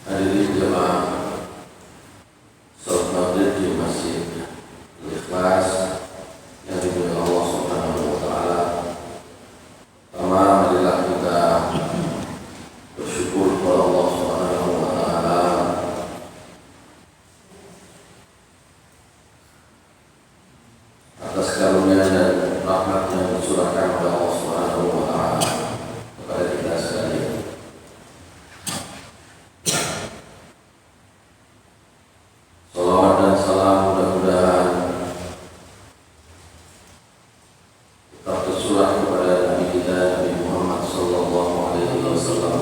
Hadirin jemaah salat maghrib di Masjid Al-Ikhlas yang dimuliakan Allah Subhanahu wa taala. Pertama, marilah kita bersyukur kepada Allah Subhanahu wa taala atas karunia dan rahmat yang dicurahkan oleh Allah Subhanahu wa taala kepada kita sekalian. Salawat dan salam mudah-mudahan tetap tercurah kepada Nabi kita Nabi Muhammad sallallahu alaihi wasallam,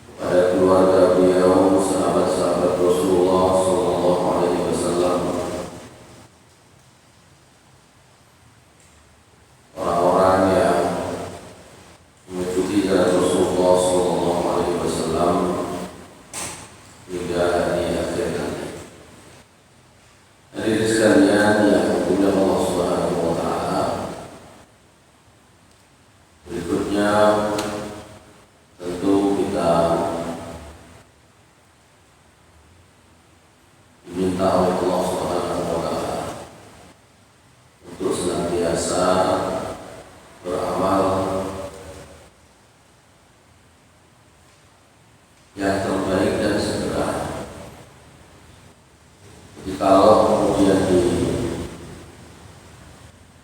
kepada keluarga beliau, sahabat-sahabat Rasulullah sallallahu alaihi wasallam, orang-orang yang mengikuti jalan Rasulullah sallallahu alaihi wasallam hingga hari akhir nanti. Hadirin sekalian yang dimuliakan Allah Subhanahu wa taala, berikutnya tentu kita diminta oleh Allah Subhanahu wa taala untuk senantiasa beramal yang terbaik dan segera. Jikalau kemudian di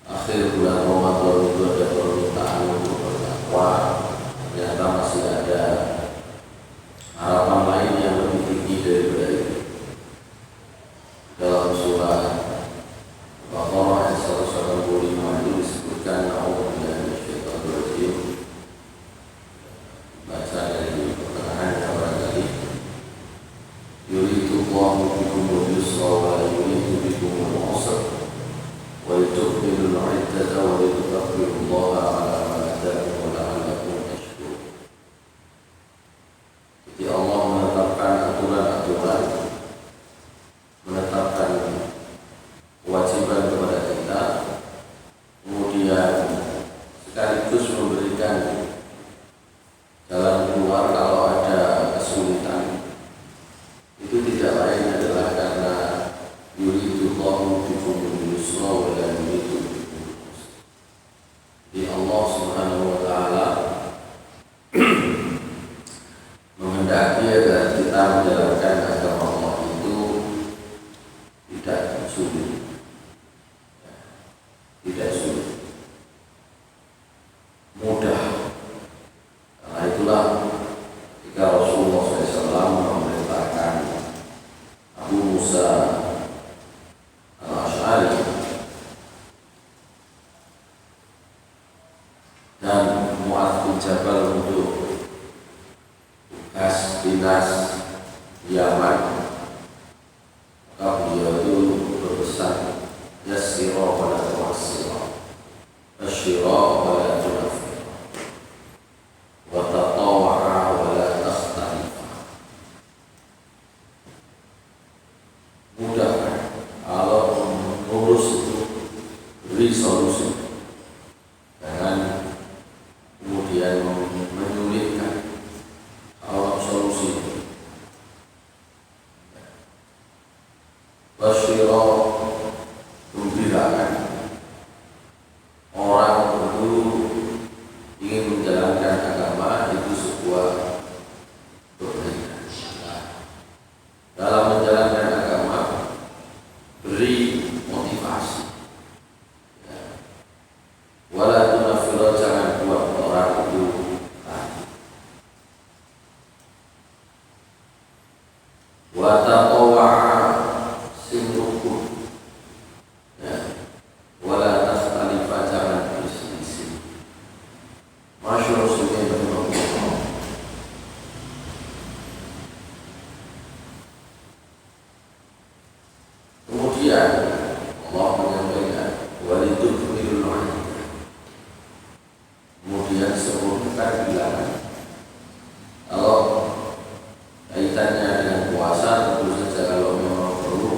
akhir bulan Ramadan itu ada permintaan untuk bertakwa, ternyata masih ada harapan lain yang lebih tinggi daripada itu. Dalam surah Al-Baqarah ayat 185 itu disebutkan a'udzubillahi minasyaitonir rajim. Baca dari pertengahan barangkali. Yuridullahu bikumul yusra wa la yuridu bikumul usra wa litukmilul 'iddata wa litukabbirullaha 'ala ma hadakum wa la'allakum tashkurun. Jadi Allah menetapkan aturan-aturan, menetapkan kewajiban kepada kita, kemudian sekaligus memberikan jalan keluar kalau ada kesulitan. Itu tidak lain adalah karena yuridullahu bikumul yusra wa la yuridu bikumul usra. Jadi Allah Subhanahu wa taala menghendaki agar kita menjalankan agama Allah itu tidak sulit, tidak sulit, mudah. Karena itulah ketika Rasulullah SAW memerintahkan Abu Musa Al-Asy'ari dan Mu'adz bin Jabal untuk tugas dinas Yaman, maka beliau itu berpesan yassira wa la tu'assira, asyira wa la tunafir wa tatawa'a wa la takhtalifa. Mudah kan kalau mengurus itu, beri solusi, jangan kemudian menyulitkan kalau solusi itu. Basyira, gembirakan orang itu ingin menjalankan agama itu sebuah kebaikan. Dalam menjalankan agama, beri motivasi. Wala tunafira, jangan buat orang itu lari. Wa taqawa'a, sing rukun. Wala takhtalifa, jangan berselisih. Masyhur Sufyan bin Muhammad. Kemudian Allah menyampaikan walitukmilul iddah. Kemudian sempurnakan bilangan. Kalau kaitannya dengan puasa, tentu saja kalau memang perlu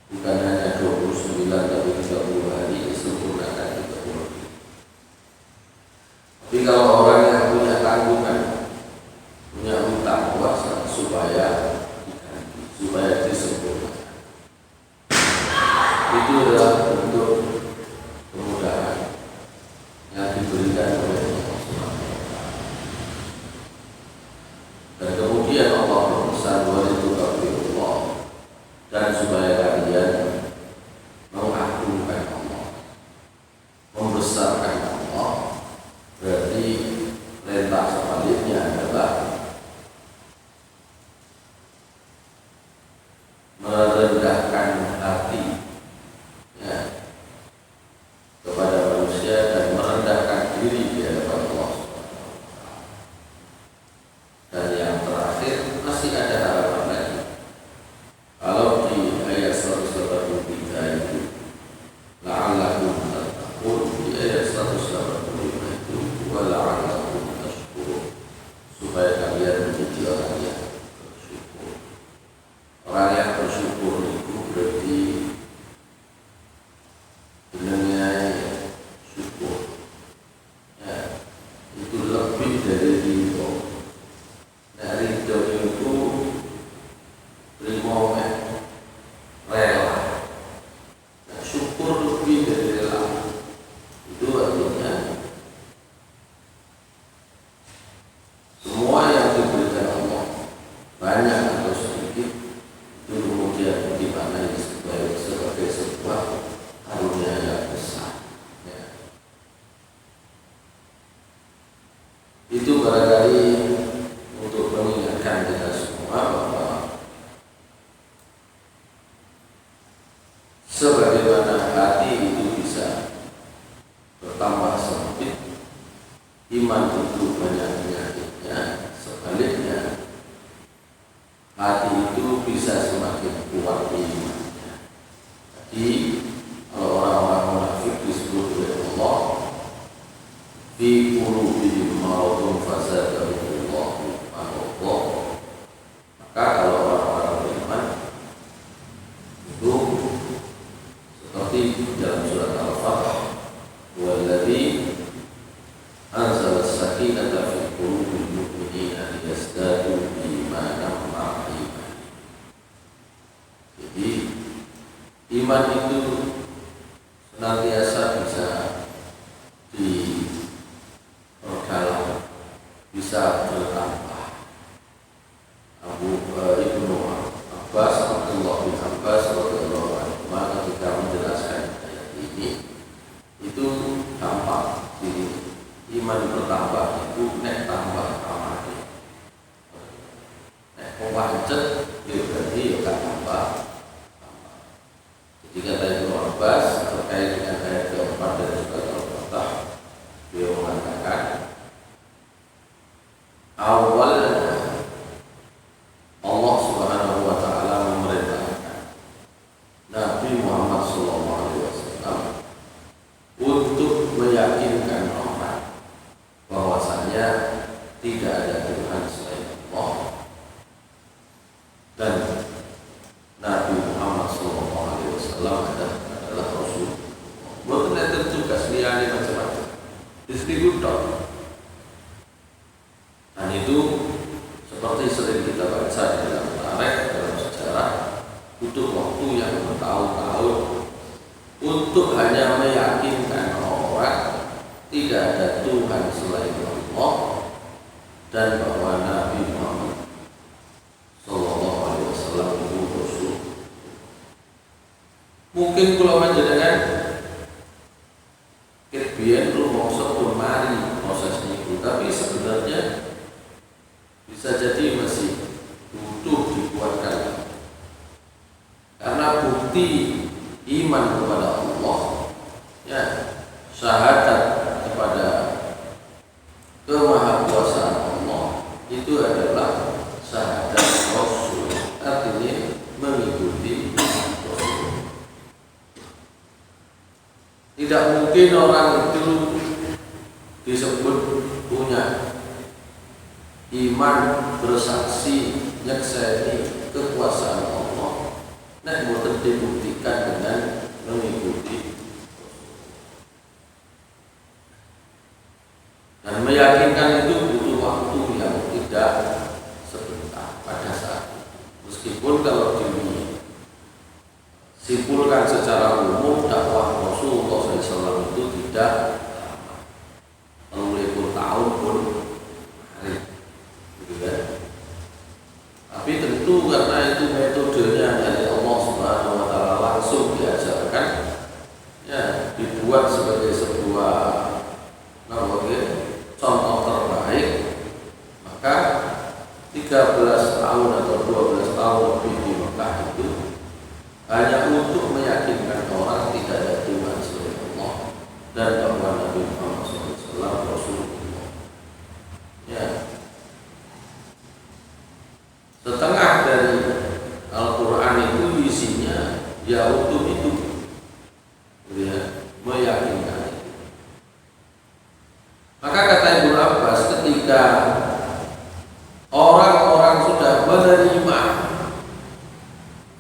bukan hanya 29 tapi 30 hari, sempurnakan 30 hari. Tapi kalau orang yang punya tanggungan, punya hutang puasa, supaya diganti, supaya disempurnakan, itu adalah bentuk kemudahan yang diberikan oleh Allah Subhanahu wa Ta'ala. Dan kemudian Allah berpesan walitukabbirullah, dan supaya kalian mengagungkan Allah, membesarkan Allah. Berarti perintah sebaliknya adalah merendahkan hati kepada manusia dan merendahkan diri di hadapan Allah Subhanahu wa Ta'ala. Dan yang terakhir, masih ada harapan lagi. Kalau di ayat 183 itu la'allakum tattaqun, di ayat 185 itu wa la'allakum tashkurun, supaya kalian menjadi orang yang bersyukur. Orang yang bersyukur itu berarti dunia syukur, itu lebih dari ridho. Nah, ridho itu ridho rela. Nah, syukur lebih dari rela. Itu artinya semua yang diberikan Allah, banyak atau sedikit, itu kemudian dimaknai sebagai sebuah karunia yang besar. Itu barangkali untuk mengingatkan kita semua bahwa sebagaimana hati itu bisa bertambah sempit, iman itu banyak penyakitnya. Sebaliknya, hati itu bisa semakin kuat imannya. Jadi kalau orang-orang munafik disebut oleh Allah fi qulubihim maradun fazadahumullahu marada. Maka kalau orang-orang beriman itu seperti dalam surat Al-Fatih, walladzi anzala as-sakinata fi qulubil mu'minina liyazdadu imanan ma'a iman. Jadi iman itu senantiasa bisa diperdalam, bisa bertambah. Ibnu Abbas, Abdullah bin Abbas radhiyallahu anhu ketika menjelaskan ayat ini, itu tampak di iman bertambah itu nek tambah amane. Nek pancet ya berarti ya kan tambah. Jadi kata Ibnu Abbas terkait dengan ayat keempat dari surat Al-Fatih, beliau mengatakan awalnya Allah Subhanahu wa Ta'ala memerintahkan Nabi Muhammad SAW untuk meyakini tidak ada Tuhan selain Allah dan bahwa Nabi Muhammad Sallallahu Alaihi Wasallam itu Rasul. Mungkin kalau menjadikan kebiasaan rumongso pun mari prosesnya itu, tapi sebenarnya bisa jadi masih butuh dikuatkan karena bukti iman kepada Allah, ya, syahadat kepada kemahakuasaan Allah itu adalah syahadat Rasul, artinya mengikuti Rasul. Tidak mungkin orang itu disebut punya iman, bersaksi, nyakseni kekuasaan Allah, nek boten dibuktikan dengan mengikuti dan meyakinkan itu butuh waktu yang tidak sebentar pada saat itu. Meskipun kalau disimpulkan secara umum dakwah Rasulullah SAW itu tidak lama, 30 tahun pun hari, gitu kan? Tapi tentu karena itu metodenya dari Allah Subhanahu Wa Taala langsung diajarkan, ya, dibuat sebagai sebuah contoh terbaik, maka 13 tahun atau 12 tahun lebih di Mekah itu hanya untuk meyakinkan orang tidak ada Tuhan selain Allah dan bahwa Nabi Muhammad SAW Rasulullah. Ya, setengah dari Al-Quran itu isinya ya untuk itu, ya, meyakinkan. Maka kata Ibnu Abbas, ketika orang-orang sudah menerima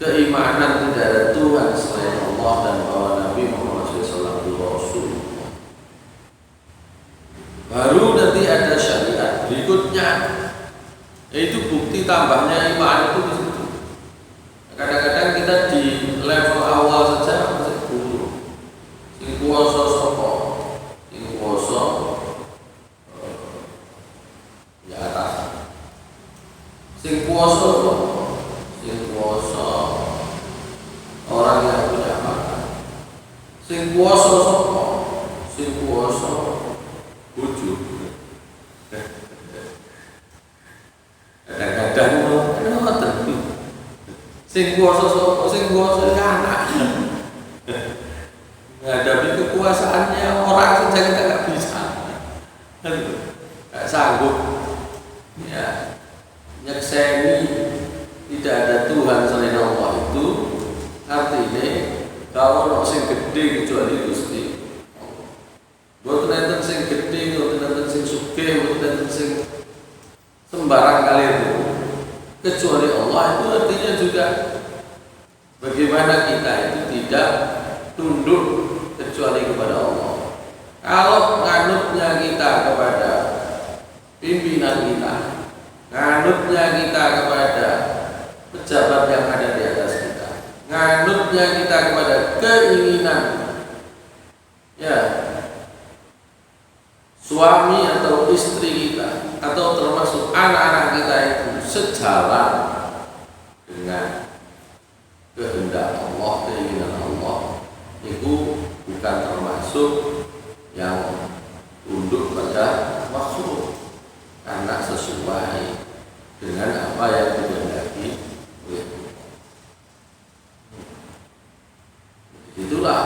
keimanan tidak ada Tuhan selain Allah dan bahwa Nabi Muhammad SAW itu Rasulullah, baru nanti ada syariat berikutnya, yaitu bukti tambahnya iman itu di situ. Kadang-kadang kita di level awal saja masih buruk. Sing kuasa sapa? Sing kuasa ya atas. Sing kuasa sapa? Sing kuasa orang yang punya mata. Sing kuasa sapa? Sing kuasa bojo. Kadang-kadang ngoten. Sing kuasa sapa? Sing kuasa anak. Menghadapi kekuasaannya orang saja kita nggak bisa, nggak sanggup. Ya, nyekseni tidak ada Tuhan selain Allah itu artinya kalau ono sing gede kecuali Gusti Allah. Boten enten sing gede, boten enten sing sugih, boten enten sing sembarang kali itu kecuali Allah. Itu artinya juga bagaimana kita itu tidak tunduk kecuali kepada Allah. Kalau nganutnya kita kepada pimpinan kita, nganutnya kita kepada pejabat yang ada di atas kita, nganutnya kita kepada keinginan, ya, suami atau istri kita atau termasuk anak-anak kita itu sejalan dengan kehendak Allah, keinginan Allah, itu bukan termasuk yang tunduk pada makhluk karena sesuai dengan apa yang dikehendaki oleh Allah. Itulah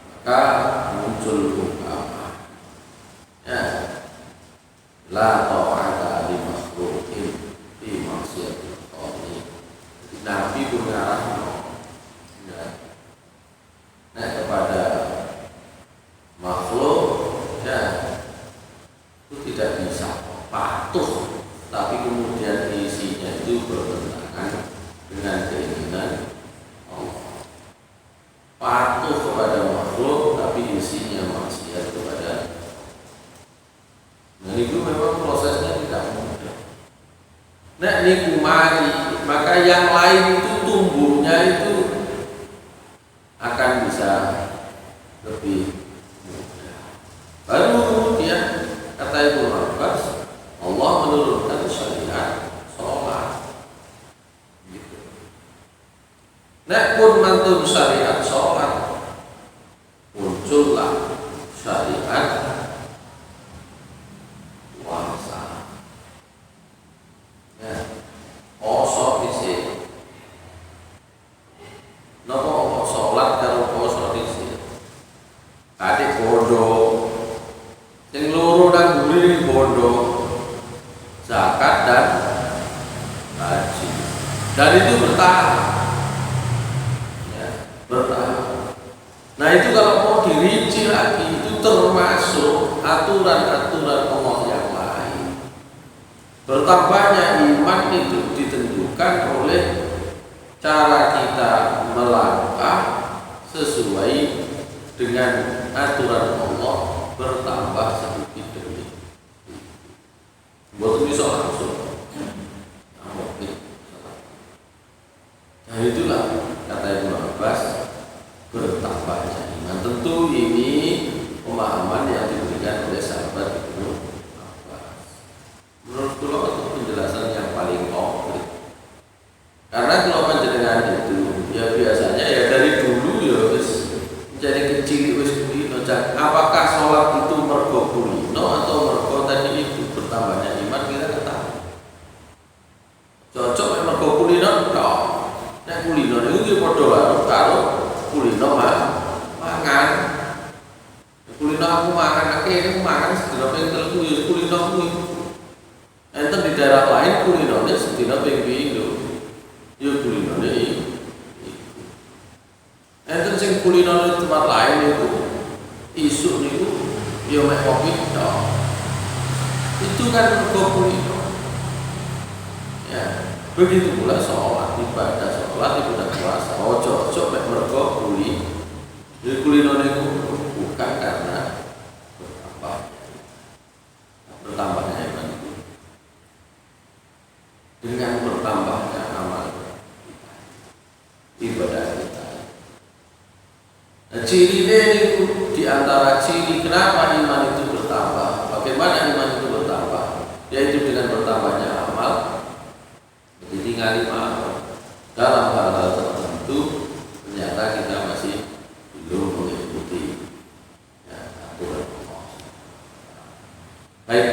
maka muncul ungkapan, ya, la ta'ata li makhluqin fi maksiatil khaliq. Nabi punya rahmat, ya, nah, kepada makhluk, ya, itu tidak bisa patuh, tapi kemudian isinya itu bertentangan dengan keinginan Allah. Patuh kepada makhluk tapi isinya maksiat kepada. Nah, itu memang prosesnya tidak mudah. Nah, niku mari, maka yang lain itu tumbuhnya itu akan bisa lebih mudah. Baru Ibnu Abbas, Allah menurunkan syariat sholat. Gitu. Nek pun mantun syariat sholat, muncullah syariat puasa. Ya, poso dhisik. Napa sholat karo poso dhisik? Adik bodoh. Yang loro nang guri bodoh, zakat dan haji. Dan itu bertahap, ya, bertahap. Nah itu kalau mau dirinci lagi, itu termasuk aturan-aturan Allah yang lain. Bertambahnya iman itu ditentukan oleh cara kita melangkah sesuai dengan aturan Allah, bertambah sedikit demi buat bisa langsung. Nah itulah kata Ibnu Abbas, bertambahnya iman. Tentu ini pemahaman yang diberikan oleh sahabat Ibnu Abbas. Menurut saya itu penjelasan yang paling konkret. Karena kalau panjenengan itu ya biasanya ya dari dulu ya wis jadi kecil wis kulino. Apakah sholat itu mergo kulino atau mergo tadi itu bertambahnya iman, kita nggak tahu. Cocok memang mergo kulino tok. Nek kulino itu padha karo kulino mangan. Kulino aku makan aku makan sedina ping 3 ya kulino kuwi. Enten di daerah lain kulinone sedina ping 3. Ya kulinone iki. Enten sing kulinone tempat lain itu isuk niku ya mek kopi tok. Itu kan mergo kulino. Ya, begitu pula sholat, ibadah puasa. Ojo mek mergo kulino. Jadi kulino niku bukan karena bertambahnya iman itu. Dengan bertambahnya amal ibadah kita. Nah, cirinya itu diantara ciri kenapa iman itu bertambah. Bagaimana iman itu bertambah? Yaitu dengan bertambahnya amal. Jadi ngalimah dalam hal-hal tertentu ternyata kita masih belum mengikuti aturan Allah. Baik,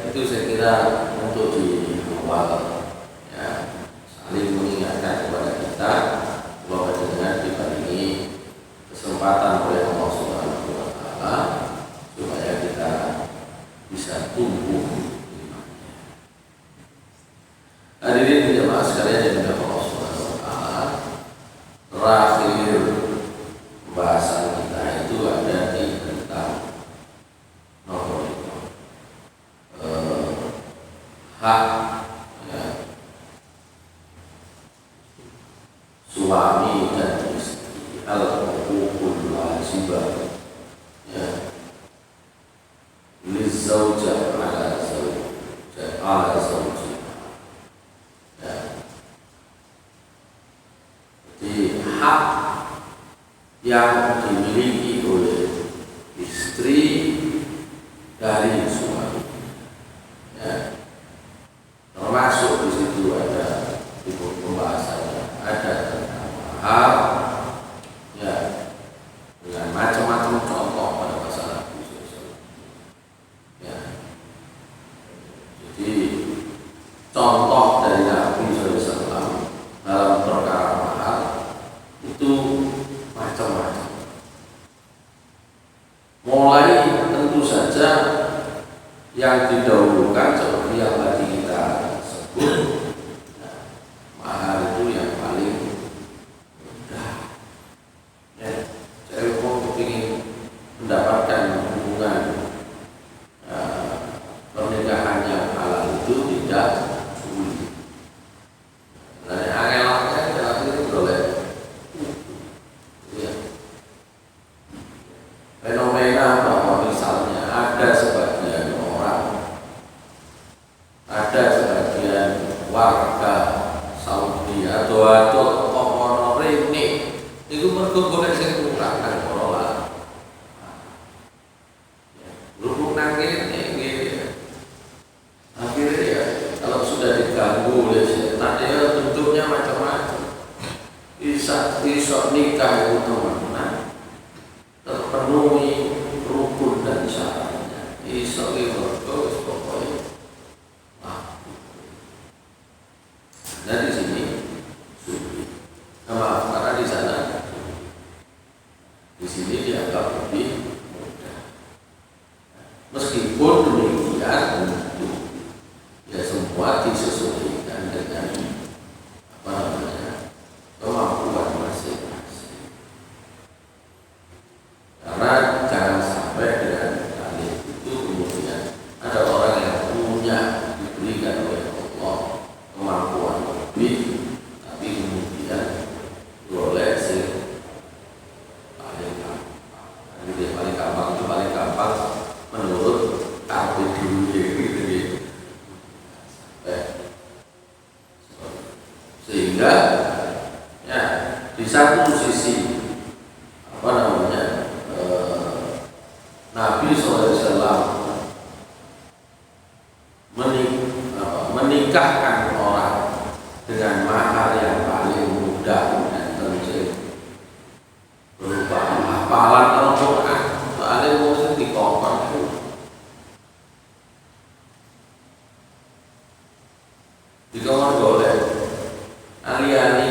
itu saya kira untuk di awal. Saling mengingatkan kepada kita bahwa dengan diparingi kesempatan oleh Allah Subhanahu wa taala supaya kita bisa tumbuh imannya. Hadirin jemaah sekalian yang dimuliakan Allah Subhanahu wa taala, terakhir pembahasan kita itu ada di tentang nomor itu hak suami dan istri, al-huququl wajibah, ya, lizzawjah ala zawjih, ya. Jadi hak yang dimiliki oleh istri dari suami, ya. Termasuk di situ ada di pembahasannya ada hal ya dengan macam-macam contoh pada masalah itu. Ya. Jadi contoh dari Nabi SAW dalam perkara mahal itu macam-macam. Mulai tentu saja yang didahulukan seperti yang tadi kita sebut, mahal itu yang paling mudah. Ya, saya mau ingin mendapatkan hubungan pernikahan yang halal itu tidak sulit. Nah, angel-angel yang itu boleh. Ya. Fenomena bahwa misalnya ada sebagian orang, ada sebagian warga Saudi atau orang ini itu mergo golek sing kurang nang ora lah. Berhubung nang kene nggih iso ki mergo wis pokoke mati. Nah di sini sulit. Maaf, karena di sana di sini dianggap lebih mudah. Meskipun demikian tentu ya semua disesuaikan dengan apa namanya kemampuan masing-masing. Karena jangan sampai dengan dalil itu kemudian ada orang yang punya diberikan oleh Allah kemampuan lebih, tapi kemudian boleh sih paling gampang itu paling gampang menurut karpe dulu gitu. Sehingga ya di satu sisi apa namanya Nabi SAW menikahkan orang dengan mahar yang paling mudah dan terjadi berupa hafalan Al-Quran. Soalnya mesti dikongkon dikongkon boleh ali-ali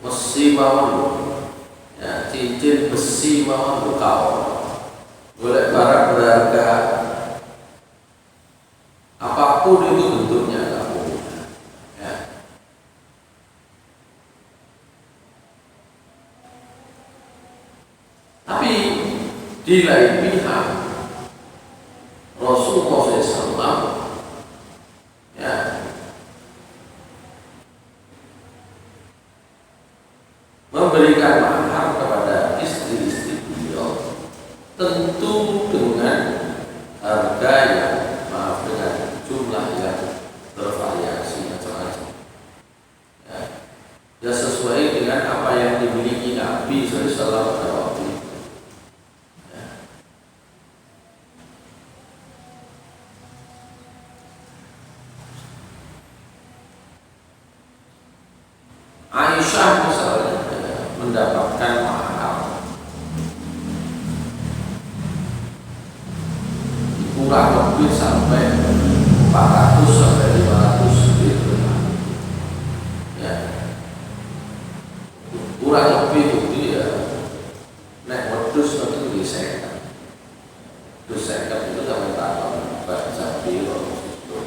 besi mawon ya, cincin besi mawon kau boleh barang berharga apapun itu bentuknya kamu ya. Tapi di lain pihak Rasulullah SAW ya memberikan mahar kepada istri-istri beliau tentu dengan harga yang dengan jumlah yang bervariasi macam-macam ya sesuai dengan apa yang dimiliki Nabi SAW pada waktu itu ya. Aisyah misalnya mendapatkan mahar kurang lebih sampai 400 sampai 500 gitu ya, kurang lebih itu ya nek wedhus itu diseket itu sampai tahun baca biro itu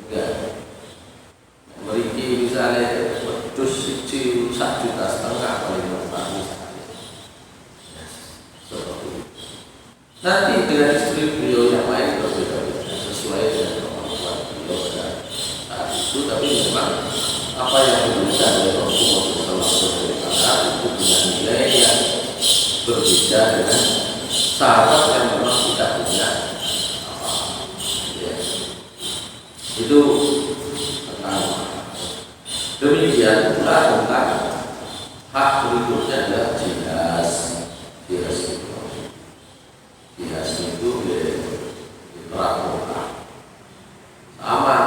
enggak memiliki misalnya wedhus siji 1,5 juta paling murah misalnya ya, seperti itu. Nanti dengan istri beliau yang lain berbeda-beda sesuai dengan kemampuan beliau pada saat itu, tapi memang apa yang diberikan oleh Rasulullah SAW itu punya nilai yang berbeda dengan sahabat yang memang tidak punya apa-apa ya. Itu tentang demikian pula tentang hak berikutnya adalah jihaz itu diterapkan sama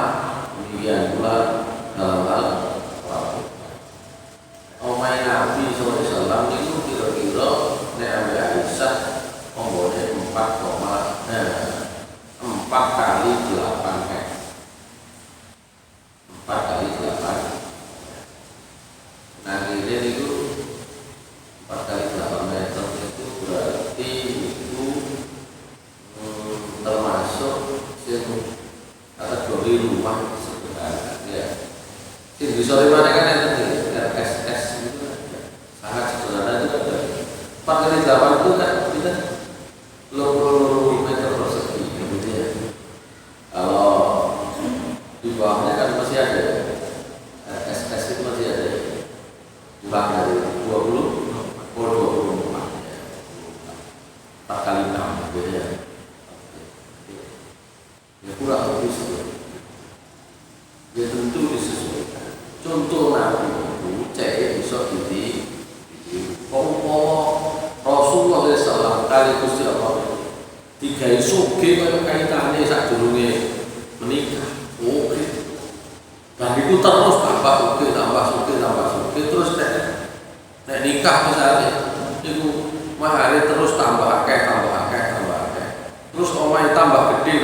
demikian pula dalam hal omai Nabi SAW itu kira-kira Nabi Aisyah ombolnya 4 kali 8 4 kali 8 nah ini itu 4 kali 8 meter itu berarti itu termasuk kategori rumah sederhana ya. Di sore mana kan yang tadi RSS itu sangat sederhana itu kan 4 kali 8 itu kan kita 20 meter persegi gitu ya. Kalau di bawahnya kan masih ada RSS itu masih ada kurang dari 24 ya. 4 kali 6 gitu ya. Ya kurang lebih seperti itu. Ya tentu disesuaikan. Contoh Nabi itu cek bisa di Rasulullah SAW kali Gusti Allah digawe sugih kaya kaitane sadurunge menikah. Oke. Dan itu terus tambah sugih terus nek nikah misalnya itu mahare terus tambah akeh. terus omahe tambah gede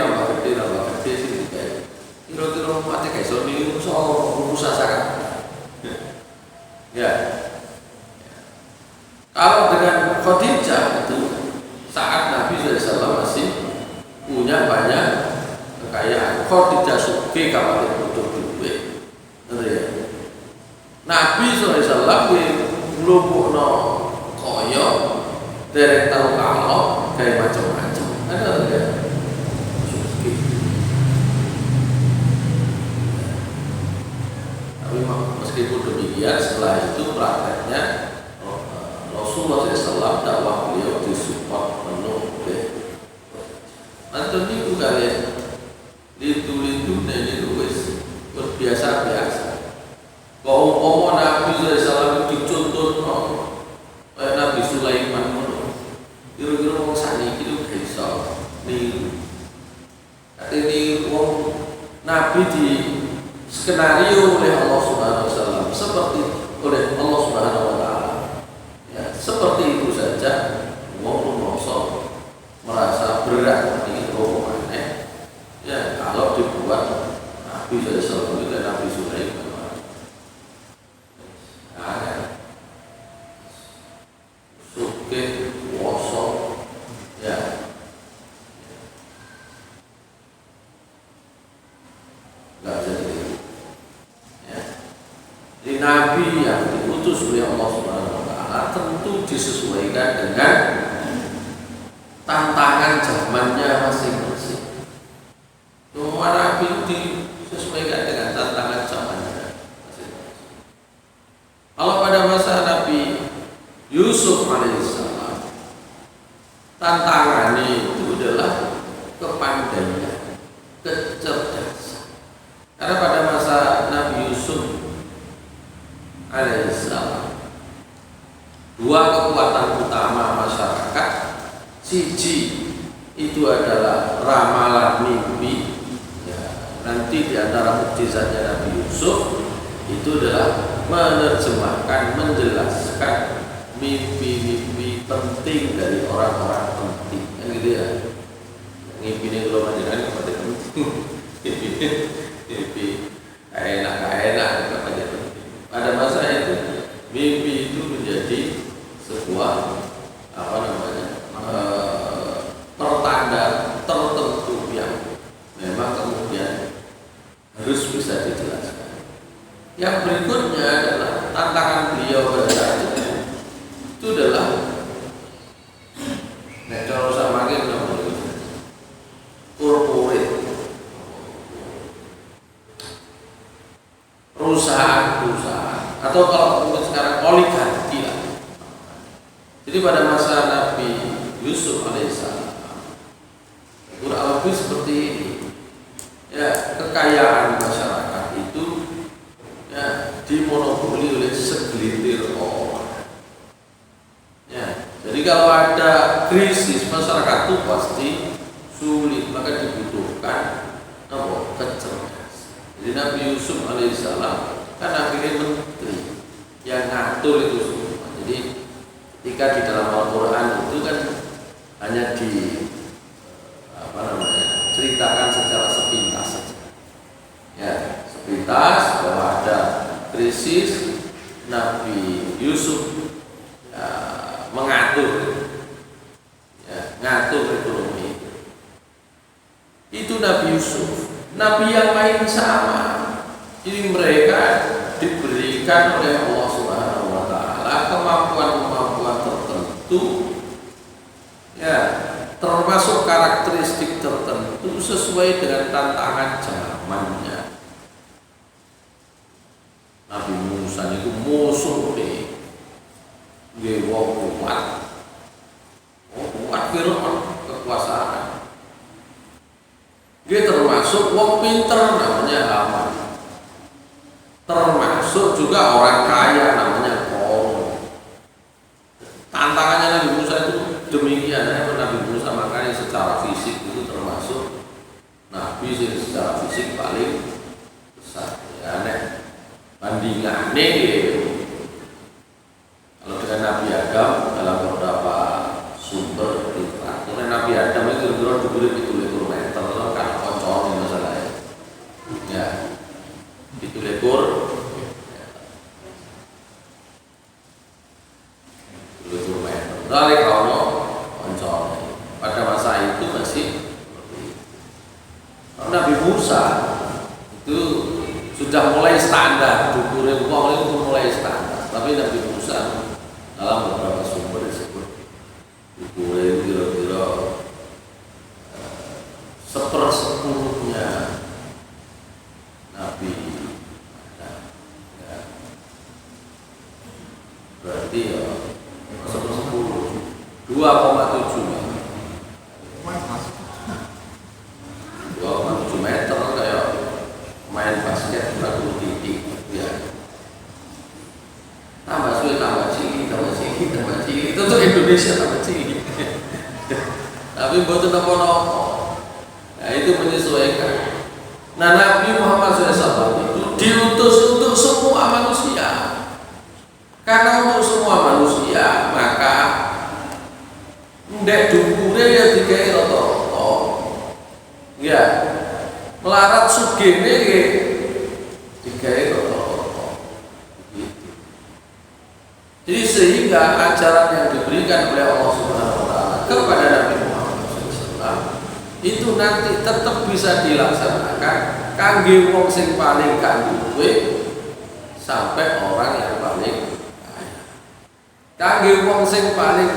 sih kayak kira-kira mati kayak soni soal rusak sangat. Ya. Kalau dengan Khadijah itu saat Nabi SAW masih punya banyak kekayaan. Khadijah suke kawatir butuh duit. Nabi SAW nglumpuhno kaya derek tau kalau kayak macam-macam. Ada enggak? Suke. Tapi meskipun demikian setelah itu prakteknya Rasulullah SAW dakwah beliau disupport penuh oleh Anton itu kalian litu-litu dan itu biasa-biasa. Kalau Nabi SAW dicontoh oleh Nabi Sulaiman kira-kira orang sana itu bisa niru. Ini orang Nabi di skenario oleh Allah Subhanahu Wa Taala seperti oleh Allah Subhanahu Wa Taala. Ya, seperti itu saja, wong merasa berat ini aneh. Ya, kalau dibuat Nabi SAW dan Nabi Sulaiman, suke, woso, ya, nggak jadi. Ya, di Nabi yang diutus oleh Allah Subhanahu Wa Taala tentu disesuaikan dengan tantangan zamannya masing-masing. Semua Nabi disesuaikan dengan tantangan zamannya masing-masing. Kalau pada masa Nabi Yusuf alaihissalam, tantangannya itu adalah kepandaian, kecerdasan. Karena pada masa Nabi Yusuf alaihissalam, dua kekuatan utama masyarakat, siji itu adalah ramalan mimpi. Ya, nanti di antara mukjizatnya Nabi Yusuf itu adalah menerjemahkan, menjelaskan mimpi-mimpi penting dari orang-orang penting. Kan gitu ya. Mimpi ini kalau majikan kepada penting. Mimpi enak kepada penting. Pada masa itu mimpi itu menjadi sebuah pertanda tertentu yang memang kemudian harus bisa dijelaskan. Yang berikutnya adalah tantangan beliau pada saat itu adalah kalau sama kita corporate, perusahaan atau kalau sekarang oligarki lah. Jadi pada masa Nabi Yusuf alaihissalam kurang lebih seperti ini. Ya, kekayaan masyarakat itu ya dimonopoli oleh segelintir orang. Ya, jadi kalau ada krisis masyarakat itu pasti sulit, maka dibutuhkan kecerdasan. Jadi Nabi Yusuf alaihissalam kan akhirnya menteri yang ngatur itu semua. Jadi ketika di dalam Al-Quran itu kan hanya ceritakan secara sepintas saja. Ya, sepintas bahwa ada krisis, Nabi Yusuf ya, mengatur, ya, ngatur ekonomi. Itu Nabi Yusuf. Nabi yang lain sama. Jadi mereka diberikan oleh Allah Subhanahu Wa Taala kemampuan-kemampuan tertentu, ya, termasuk karakteristik tertentu sesuai dengan tantangan zamannya. Nabi Musa itu musuh nih, kuat Fir'aun kekuasaan. Dia termasuk wong pinter namanya Haman. Termasuk juga orang kaya namanya Korun. Tantangannya Nabi Musa itu demikian. Nabi Musa makanya secara fisik itu termasuk Nabi secara fisik paling besar. Ya, bandingannya kalau dengan Nabi Adam dalam beberapa sumber literatur, Nabi Adam itu kira-kira Nabi Musa itu sudah mulai standar, dukure wong itu mulai standar. Tapi Nabi Musa dalam beberapa sumber disebut dukure kira-kira sepersepuluhnya Nabi Adam. Ya. Berarti ya sepersepuluh 2,7 meter kayak main basket 40 titik ya. Tambah sulit, tambah cilik itu tuh Indonesia tambah cilik. Tapi betul nopo-nopo. Nah itu menyesuaikan. Nah Nabi Muhammad SAW itu diutus untuk semua manusia. Karena untuk semua manusia maka ndek dukure ya digawe rata-rata. Ya. Melarat sugene nggih digawe rata-rata. Begitu. Jadi sehingga ajaran yang diberikan oleh Allah Subhanahu wa taala kepada Nabi Muhammad SAW itu nanti tetap bisa dilaksanakan kangge wong sing paling gak duwe sampai orang yang paling kaya. Kangge wong sing paling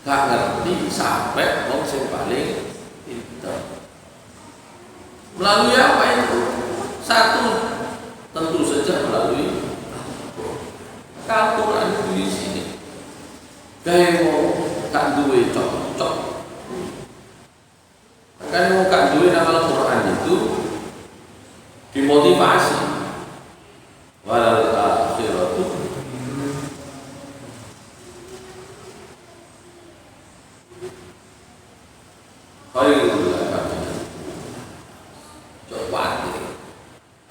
gak ngerti sampai wong sing paling pinter. Melalui apa itu? Satu, tentu saja melalui Al-Quran itu di sini. Gaya mau gak duwe cocok. Makanya mau gak duwe nama Al-Quran itu dimotivasi. Walal akhiratu khairul laka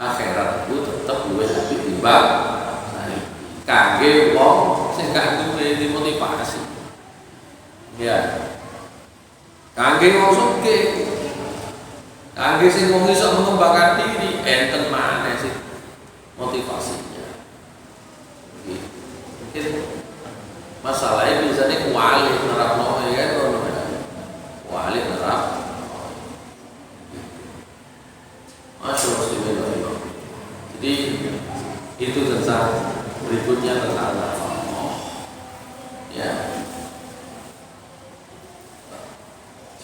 akhirat itu tetap luwih apik timbang kangge wong sing gak duwe dimotivasi. Ya. Kangge wong sugih. Kangge sing wong iso mengembangkan diri enten maneh sih motivasinya. Mungkin masalahnya biasanya kuali nerapno ya kan ngono ya. Kuali nerap. Masyaallah. Jadi itu tentang berikutnya tentang nafkah. Ya.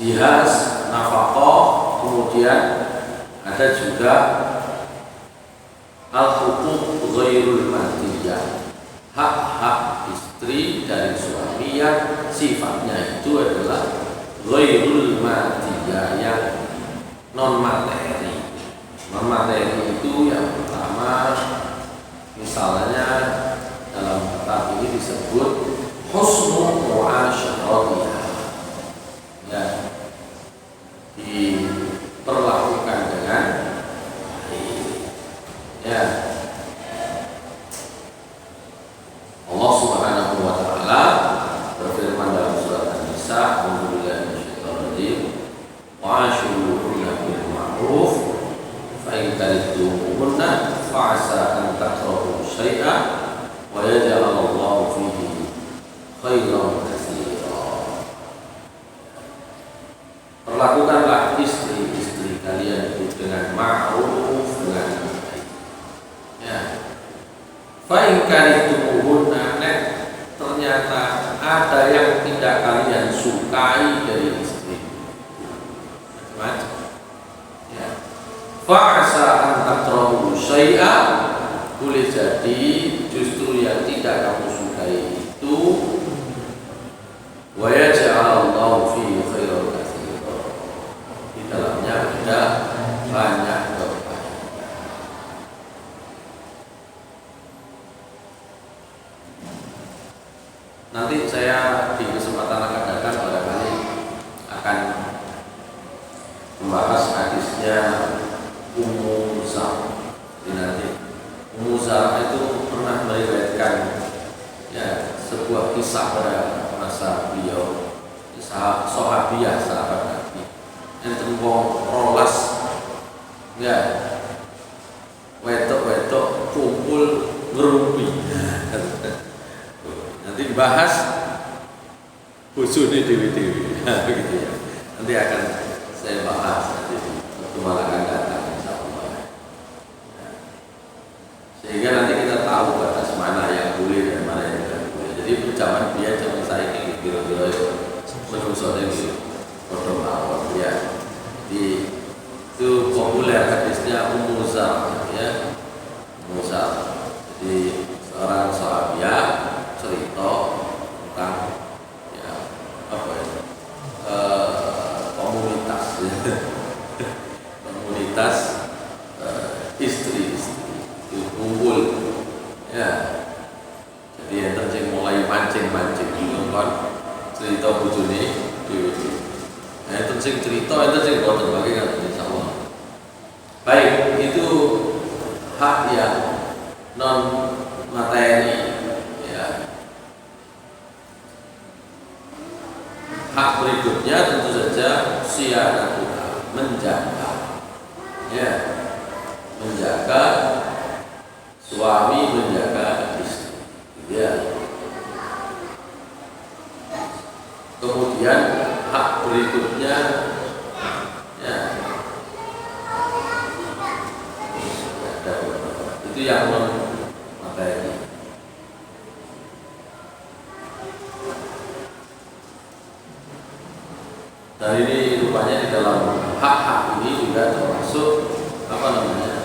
Jihaz, nafkah, kemudian ada juga al-huquq ghairul madiyah. Hak-hak istri dari suami yang sifatnya itu adalah ghairul madiyah, yang non materi. Non materi itu yang pertama, misalnya dalam kitab ini disebut husnul mu'asyarah. Ya, diperlakukan dengan ya. Allah Subhanahu wa taala berfirman dalam surat An-Nisa, "A'udzubillahi minasyaitonir rajim. Wa ashiruhunna bil ma'ruf. Fa'in karihtumuhunna fa'asa an takrahu syai'an wa yaj'alallahu fihi khairan katsira." Perlakukanlah istri-istri kalian itu dengan ma'ruf, dengan baik. Ya. Fa'in karihtumuhunna, ternyata ada yang tidak kalian sukai dari istri. Macam. Ya. Fa'asa an takrahu syai'an, boleh jadi justru yang tidak kamu sukai itu wa yaj'alallahu fihi khairan katsira, di dalamnya ada banyak kebaikan. Nanti saya di kesempatan akan datang barangkali akan membahas hadisnya Ummu Zar. Nanti Ummu Zar itu pernah meriwayatkan ya sebuah kisah pada masa beliau, kisah sahabiah, sahabat Nabi yang wong rolas ya wedok-wedok kumpul ngerumpi. Nanti bahas bojone dewi-dewi. Begitu ya. Nanti akan saya bahas nanti. pertemuan akan datang insyaallah. Sehingga nanti kita tahu batas mana yang boleh dan mana yang tidak boleh. Jadi zaman biar zaman saya ini kira-kira menungso ini foto mawon ya. Jadi itu populer hadisnya Ummu Zar ya. Ummu Zar. Jadi seorang sahabiah cerita tentang ya apa ya komunitas komunitas istri-istri itu kumpul ya. Jadi yang terjadi mulai mancing-mancing gitu kan cerita bojone dhewe. Nah, itu sing cerita itu sing boten bagi kan insyaallah. Baik, itu hak yang non materi ya. Hak berikutnya tentu saja siyanatuha, menjaga ya, menjaga suami, menjaga istri ya. Kemudian hak berikutnya ya, itu yang non materi. Dan ini rupanya di dalam hak-hak ini juga termasuk apa namanya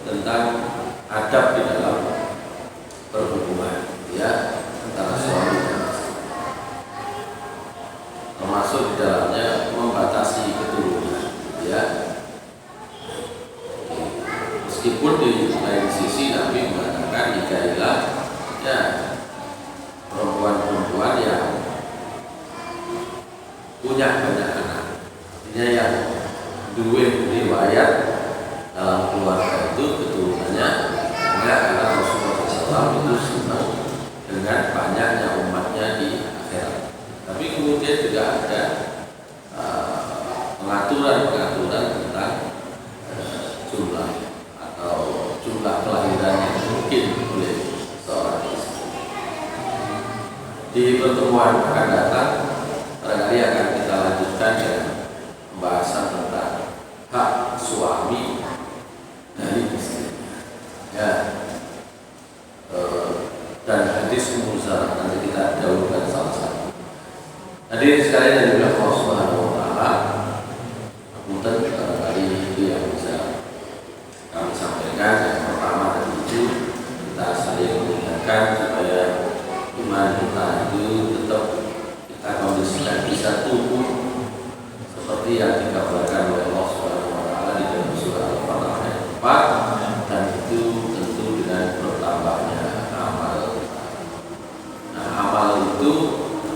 tentang adab di dalam berhubungan ya antara suami dan istri. Termasuk di dalamnya membatasi keturunan ya. Meskipun di lain sisi Nabi mengatakan nikailah ya perempuan-perempuan yang punya banyak anak, artinya yang dua riwayat dalam keluarga itu keturunannya banyak, karena Rasulullah SAW itu senang dengan banyaknya umatnya di akhirat. Tapi kemudian juga ada pengaturan-pengaturan tentang jumlah atau jumlah kelahiran yang mungkin oleh seorang istri. Di pertemuan akan datang barangkali akan kita lanjutkan dengan pembahasan tentang hak suami dari istri ya. Dan hadis Ummu Zar nanti kita dahulukan salah satu. Hadirin sekalian yang dimuliakan Allah Subhanahu wa taala, punten barangkali itu yang bisa kami sampaikan. Yang pertama tadi itu kita saling mengingatkan supaya iman kita itu tetap kita kondisikan bisa tumbuh seperti yang dikabarkan oleh Allah Subhanahu wa taala di dalam surah Al-Fatihah ayat 4, dan itu tentu dengan bertambahnya amal. Nah, amal itu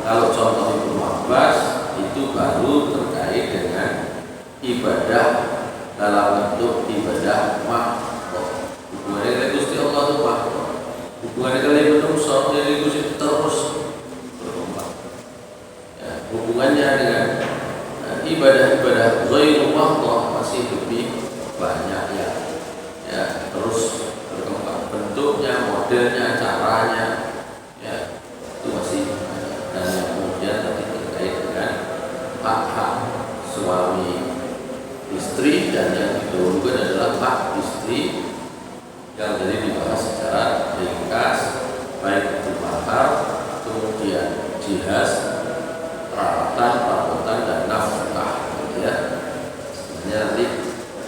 kalau contoh Ibnu Abbas itu baru terkait dengan ibadah dalam bentuk ibadah makhluk. Hubungannya dengan Gusti Allah itu makhluk. Hubungannya dengan manusia itu terus berkembang. Ya, hubungannya dengan ibadah-ibadah ghairullah masih lebih banyak ya terus berkembang bentuknya, modelnya, caranya ya itu masih banyak. Dan yang kemudian tadi terkait dengan hak-hak suami istri, dan yang didahulukan adalah hak istri yang tadi dibahas secara ringkas, baik itu mahar, kemudian jihaz, perawatan dan nafkah ya. Sebenarnya nanti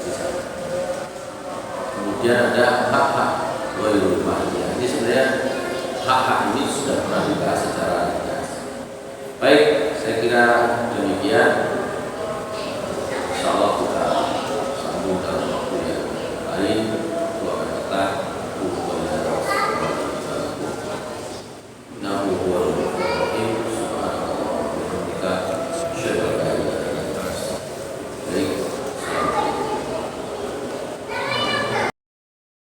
bisa. Kemudian ada